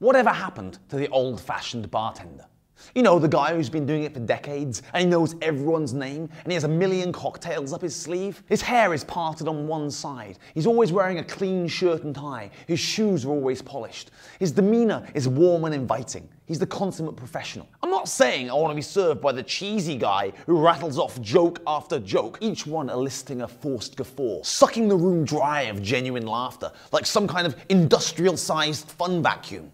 whatever happened to the old-fashioned bartender? You know, the guy who's been doing it for decades, and he knows everyone's name, and he has a million cocktails up his sleeve. His hair is parted on one side. He's always wearing a clean shirt and tie. His shoes are always polished. His demeanor is warm and inviting. He's the consummate professional. I'm not saying I want to be served by the cheesy guy who rattles off joke after joke, each one eliciting a forced guffaw, sucking the room dry of genuine laughter, like some kind of industrial-sized fun vacuum.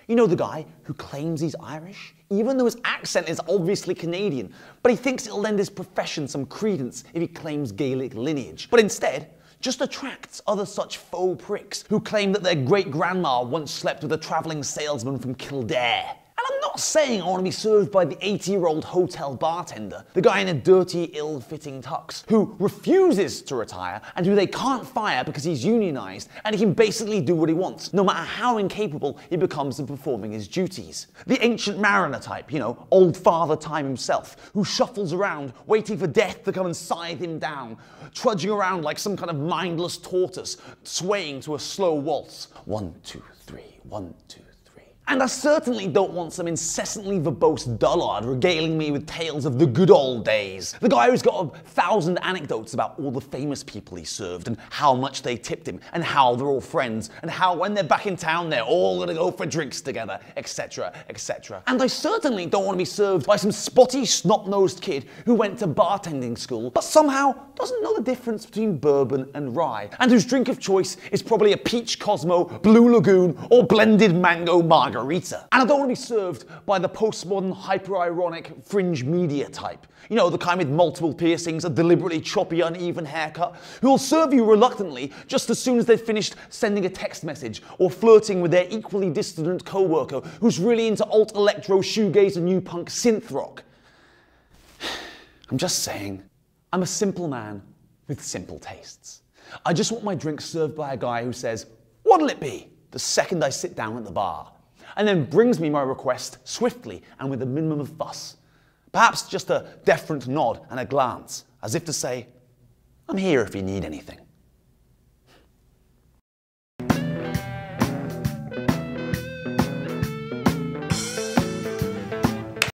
You know, the guy who claims he's Irish, even though his accent is obviously Canadian, but he thinks it'll lend his profession some credence if he claims Gaelic lineage, but instead just attracts other such faux pricks who claim that their great-grandma once slept with a travelling salesman from Kildare. And I'm not saying I want to be served by the 80-year-old hotel bartender, the guy in a dirty, ill-fitting tux, who refuses to retire and who they can't fire because he's unionized and he can basically do what he wants, no matter how incapable he becomes of performing his duties. The ancient mariner type, you know, old Father Time himself, who shuffles around waiting for death to come and scythe him down, trudging around like some kind of mindless tortoise, swaying to a slow waltz. 1, 2, 3, 1, 2, 3. And I certainly don't want some incessantly verbose dullard regaling me with tales of the good old days. The guy who's got 1,000 anecdotes about all the famous people he served and how much they tipped him and how they're all friends and how when they're back in town they're all gonna go for drinks together, etc, etc. And I certainly don't want to be served by some spotty, snot-nosed kid who went to bartending school but somehow doesn't know the difference between bourbon and rye, and whose drink of choice is probably a peach Cosmo, Blue Lagoon, or blended mango margarita. And I don't want to be served by the postmodern, hyper-ironic, fringe media type. You know, the kind with multiple piercings, a deliberately choppy, uneven haircut, who will serve you reluctantly just as soon as they've finished sending a text message or flirting with their equally distant co-worker who's really into alt-electro, shoegaze, and new punk synth rock. I'm just saying, I'm a simple man with simple tastes. I just want my drink served by a guy who says, "What'll it be?" the second I sit down at the bar, and then brings me my request swiftly and with a minimum of fuss. Perhaps just a deferent nod and a glance, as if to say, "I'm here if you need anything."